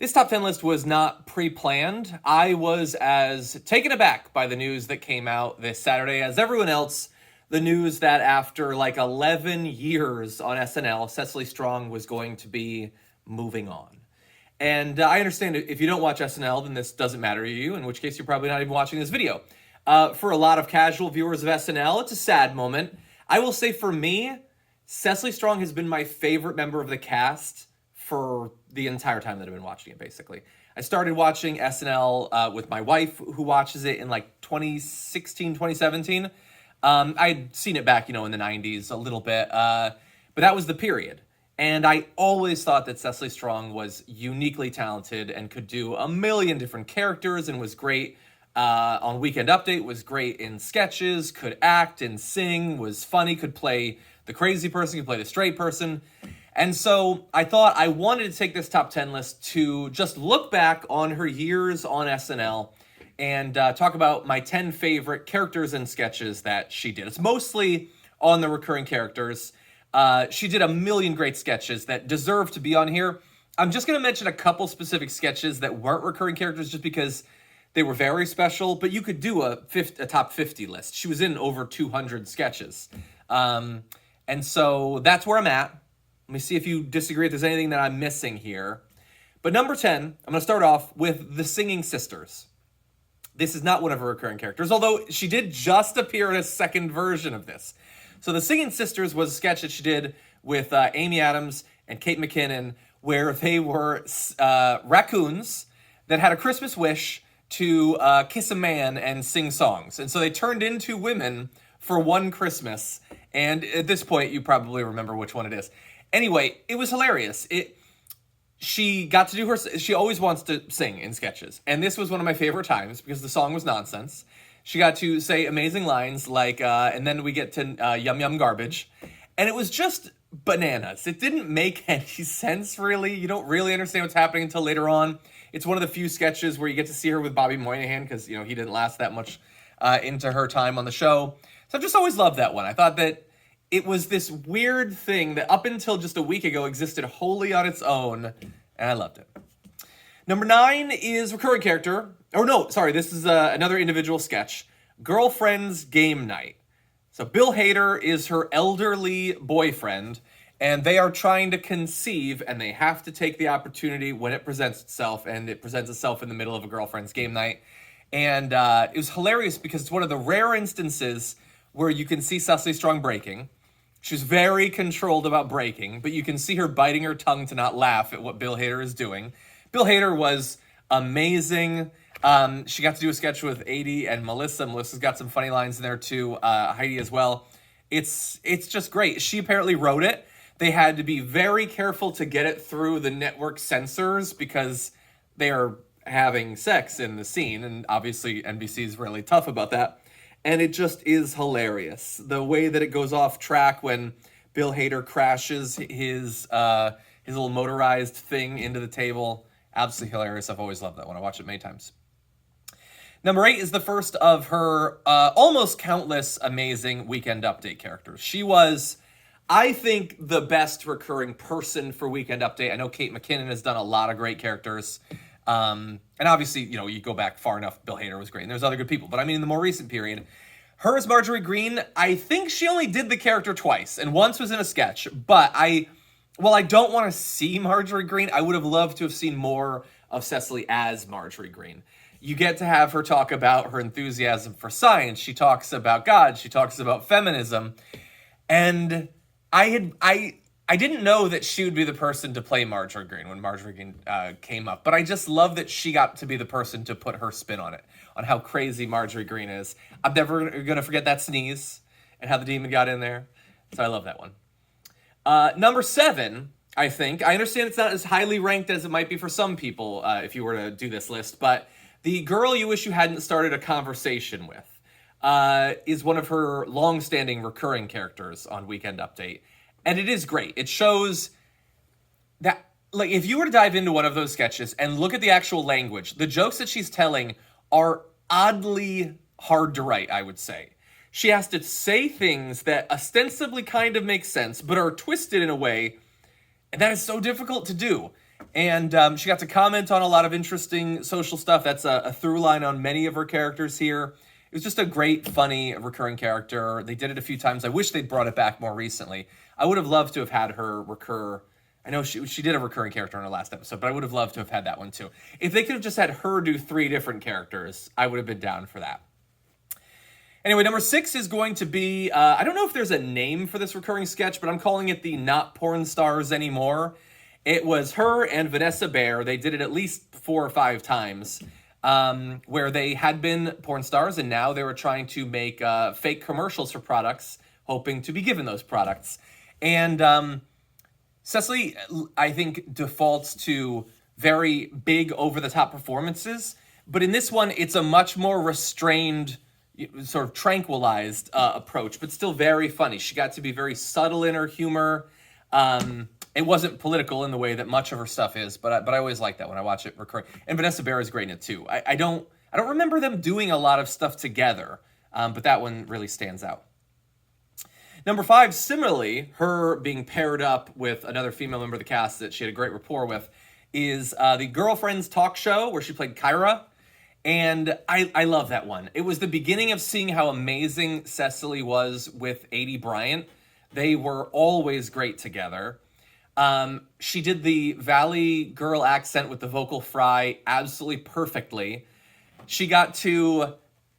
This top 10 list was not pre-planned. I was as taken aback by the news that came out this Saturday as everyone else. The news that after like 11 years on SNL, Cecily Strong was going to be moving on. And I understand if you don't watch SNL, then this doesn't matter to you, in which case you're probably not even watching this video. For a lot of casual viewers of SNL, it's a sad moment. I will say for me, Cecily Strong has been my favorite member of the cast for the entire time that I've been watching it, basically. I started watching SNL with my wife, who watches it in like 2016, 2017. I'd seen it back, in the 90s a little bit, but that was the period. And I always thought that Cecily Strong was uniquely talented and could do a million different characters and was great on Weekend Update, was great in sketches, could act and sing, was funny, could play the crazy person, could play the straight person. And so I thought I wanted to take this top 10 list to just look back on her years on SNL and talk about my 10 favorite characters and sketches that she did. It's mostly on the recurring characters. She did a million great sketches that deserve to be on here. I'm just going to mention a couple specific sketches that weren't recurring characters just because they were very special, but you could do a top 50 list. She was in over 200 sketches. And so that's where I'm at. Let me see if you disagree, if there's anything that I'm missing here. But number 10, I'm going to start off with the Singing Sisters. This is not one of her recurring characters, although she did just appear in a second version of this. So the Singing Sisters was a sketch that she did with Amy Adams and Kate McKinnon, where they were raccoons that had a Christmas wish to kiss a man and sing songs. And so they turned into women for one Christmas. And at this point, you probably remember which one it is. Anyway, it was hilarious. She got to do she always wants to sing in sketches. And this was one of my favorite times because the song was nonsense. She got to say amazing lines like, and then we get to yum yum garbage. And it was just bananas. It didn't make any sense, really. You don't really understand what's happening until later on. It's one of the few sketches where you get to see her with Bobby Moynihan because, he didn't last that much into her time on the show. So I've just always loved that one. I thought that it was this weird thing that up until just a week ago existed wholly on its own, and I loved it. Number 9 is recurring character. Oh, no, sorry, this is another individual sketch. Girlfriend's Game Night. So Bill Hader is her elderly boyfriend, and they are trying to conceive, and they have to take the opportunity when it presents itself, and it presents itself in the middle of a girlfriend's game night. And it was hilarious because it's one of the rare instances where you can see Cecily Strong breaking. She's very controlled about breaking, but you can see her biting her tongue to not laugh at what Bill Hader is doing. Bill Hader was amazing. She got to do a sketch with Aidy and Melissa. Melissa's got some funny lines in there too. Heidi as well. It's just great. She apparently wrote it. They had to be very careful to get it through the network censors because they are having sex in the scene, and obviously NBC is really tough about that. And it just is hilarious. The way that it goes off track when Bill Hader crashes his little motorized thing into the table. Absolutely hilarious. I've always loved that one. I watched it many times. Number 8 is the first of her almost countless amazing Weekend Update characters. She was, I think, the best recurring person for Weekend Update. I know Kate McKinnon has done a lot of great characters. And obviously, you go back far enough, Bill Hader was great, and there's other good people. But I mean, in the more recent period, her as Marjorie Green, I think she only did the character twice, and once was in a sketch. But while I don't want to see Marjorie Green, I would have loved to have seen more of Cecily as Marjorie Green. You get to have her talk about her enthusiasm for science. She talks about God. She talks about feminism. And I didn't know that she would be the person to play Marjorie Green when Marjorie Green came up, but I just love that she got to be the person to put her spin on it, on how crazy Marjorie Green is. I'm never going to forget that sneeze and how the demon got in there, so I love that one. Number 7, I think. I understand it's not as highly ranked as it might be for some people if you were to do this list, but the girl you wish you hadn't started a conversation with is one of her long-standing recurring characters on Weekend Update. And it is great. It shows that, like, if you were to dive into one of those sketches and look at the actual language, the jokes that she's telling are oddly hard to write, I would say. She has to say things that ostensibly kind of make sense, but are twisted in a way, and that is so difficult to do. And she got to comment on a lot of interesting social stuff. That's a through line on many of her characters here. It was just a great, funny, recurring character. They did it a few times. I wish they'd brought it back more recently. I would have loved to have had her recur. I know she did a recurring character in her last episode, but I would have loved to have had that one too. If they could have just had her do 3 different characters, I would have been down for that. Anyway, number 6 is going to be, I don't know if there's a name for this recurring sketch, but I'm calling it the Not Porn Stars Anymore. It was her and Vanessa Bayer. They did it at least 4 or 5 times, where they had been porn stars, and now they were trying to make fake commercials for products, hoping to be given those products. And Cecily, I think, defaults to very big, over-the-top performances. But in this one, it's a much more restrained, sort of tranquilized approach, but still very funny. She got to be very subtle in her humor. It wasn't political in the way that much of her stuff is, but I always like that when I watch it recurring. And Vanessa Bayer is great in it too. I don't remember them doing a lot of stuff together, but that one really stands out. Number 5, similarly, her being paired up with another female member of the cast that she had a great rapport with, is the Girlfriends talk show where she played Kyra. And I love that one. It was the beginning of seeing how amazing Cecily was with Bryant. They were always great together. She did the Valley girl accent with the vocal fry absolutely perfectly. She got to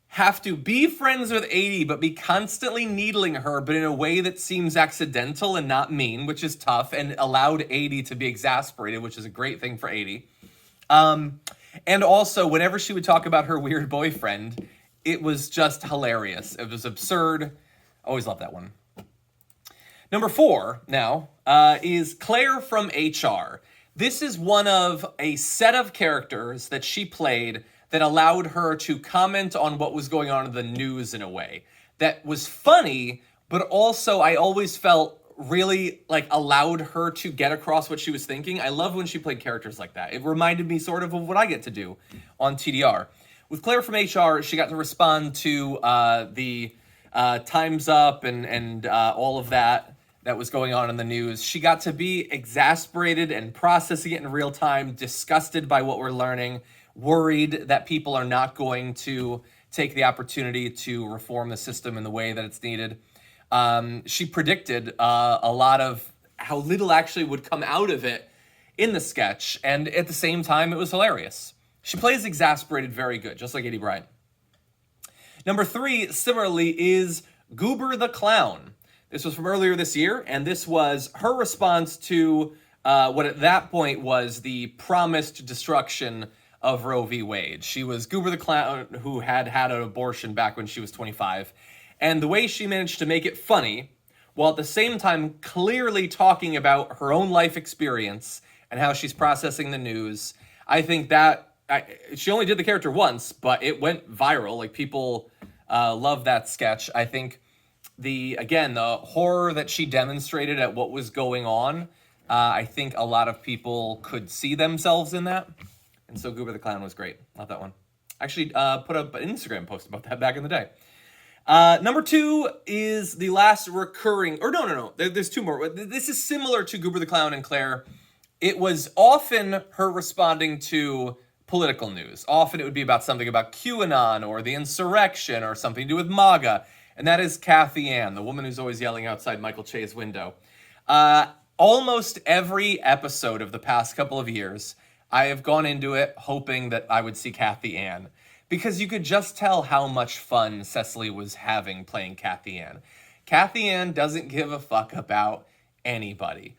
have to be friends with but be constantly needling her, but in a way that seems accidental and not mean, which is tough, and allowed to be exasperated, which is a great thing for and also, whenever she would talk about her weird boyfriend, it was just hilarious. It was absurd. Always loved that one. Number 4 now is Claire from HR. This is one of a set of characters that she played that allowed her to comment on what was going on in the news in a way that was funny, but also I always felt really allowed her to get across what she was thinking. I love when she played characters like that. It reminded me sort of what I get to do on TDR. With Claire from HR, she got to respond to the Time's Up and all of that was going on in the news. She got to be exasperated and processing it in real time, disgusted by what we're learning, worried that people are not going to take the opportunity to reform the system in the way that it's needed. She predicted a lot of how little actually would come out of it in the sketch, and at the same time, it was hilarious. She plays exasperated very good, just like Bryant. Number 3, similarly, is Goober the Clown. This was from earlier this year, and this was her response to what at that point was the promised destruction of Roe v. Wade. She was Goober the Clown, who had had an abortion back when she was 25. And the way she managed to make it funny, while at the same time clearly talking about her own life experience and how she's processing the news, I think that she only did the character once, but it went viral. People love that sketch. I think the horror that she demonstrated at what was going on, I think a lot of people could see themselves in that. And so Goober the Clown was great. Love that one. Actually put up an Instagram post about that back in the day. Number 2 is the last recurring, or no. There's 2 more. This is similar to Goober the Clown and Claire. It was often her responding to political news. Often it would be about something about QAnon or the insurrection or something to do with MAGA. And that is Kathy Ann, the woman who's always yelling outside Michael Che's window. Almost every episode of the past couple of years, I have gone into it hoping that I would see Kathy Ann, because you could just tell how much fun Cecily was having playing Kathy Ann. Kathy Ann doesn't give a fuck about anybody.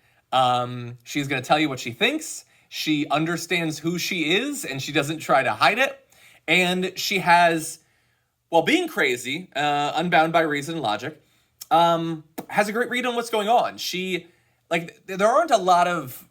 She's going to tell you what she thinks. She understands who she is, and she doesn't try to hide it. And she has, while being crazy, unbound by reason and logic, has a great read on what's going on. There aren't a lot of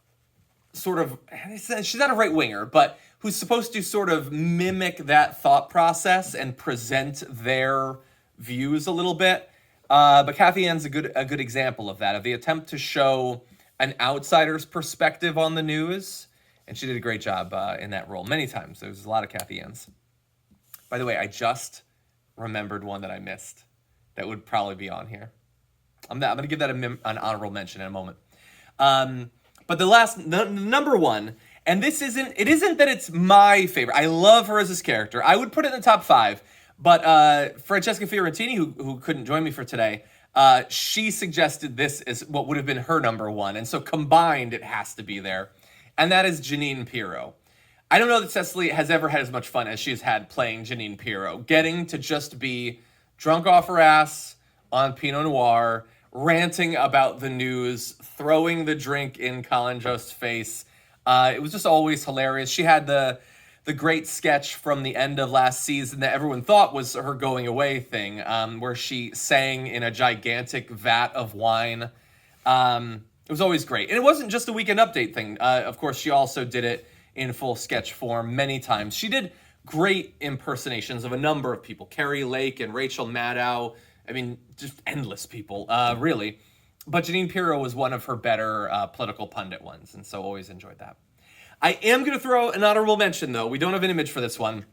she's not a right-winger, but who's supposed to sort of mimic that thought process and present their views a little bit. But Kathy Ann's a good example of that, of the attempt to show an outsider's perspective on the news. And she did a great job in that role many times. There's a lot of Kathy Ann's. By the way, I just remembered one that I missed that would probably be on here. I'm going to give that an honorable mention in a moment. But the number one, and it isn't that it's my favorite. I love her as this character. I would put it in the top 5. But Francesca Fiorentini, who couldn't join me for today, she suggested this as what would have been her number 1. And so combined, it has to be there. And that is Janine Pirro. I don't know that Cecily has ever had as much fun as she's had playing Janine Pirro. Getting to just be drunk off her ass on Pinot Noir, ranting about the news, throwing the drink in Colin Jost's face. It was just always hilarious. She had the great sketch from the end of last season that everyone thought was her going away thing, where she sang in a gigantic vat of wine. It was always great. And it wasn't just a Weekend Update thing. Of course, she also did it in full sketch form many times. She did great impersonations of a number of people. Carrie Lake and Rachel Maddow. I mean, just endless people, really. But Janine Pirro was one of her better political pundit ones, and so always enjoyed that. I am going to throw an honorable mention, though. We don't have an image for this one.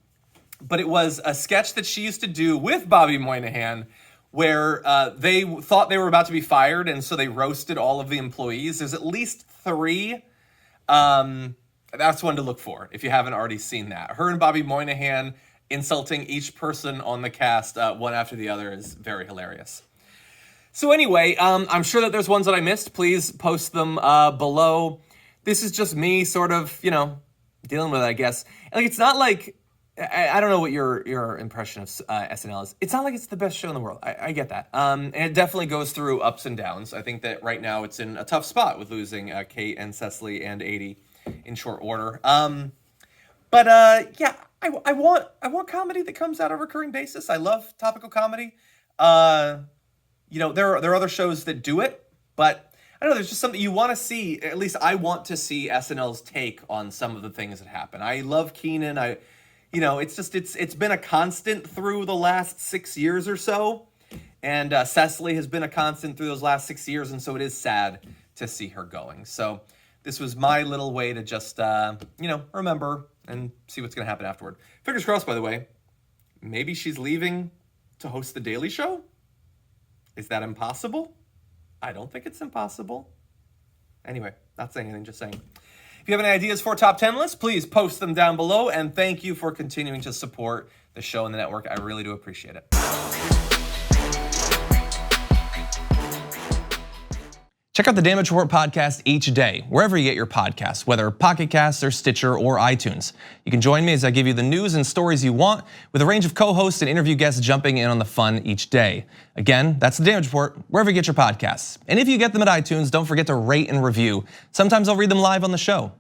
But it was a sketch that she used to do with Bobby Moynihan where they thought they were about to be fired, and so they roasted all of the employees. There's at least 3. That's one to look for if you haven't already seen that. Her and Bobby Moynihan insulting each person on the cast one after the other is very hilarious. So anyway, I'm sure that there's ones that I missed. Please post them below. This is just me sort of, dealing with it, I guess. Like, it's not like, I don't know what your impression of SNL is. It's not like it's the best show in the world. I get that. And it definitely goes through ups and downs. I think that right now it's in a tough spot with losing Kate and Cecily and 80 in short order. But I want comedy that comes out on a recurring basis. I love topical comedy. There are other shows that do it, but I don't know, there's just something you want to see. At least I want to see SNL's take on some of the things that happen. I love Kenan. It's been a constant through the last 6 years or so. And Cecily has been a constant through those last 6 years. And so it is sad to see her going. So this was my little way to just, remember and see what's going to happen afterward. Fingers crossed, by the way. Maybe she's leaving to host The Daily Show? Is that impossible? I don't think it's impossible. Anyway, not saying anything, just saying. If you have any ideas for top 10 lists, please post them down below. And thank you for continuing to support the show and the network. I really do appreciate it. Check out the Damage Report podcast each day, wherever you get your podcasts, whether Pocket Casts or Stitcher or iTunes. You can join me as I give you the news and stories you want, with a range of co-hosts and interview guests jumping in on the fun each day. Again, that's the Damage Report, wherever you get your podcasts. And if you get them at iTunes, don't forget to rate and review. Sometimes I'll read them live on the show.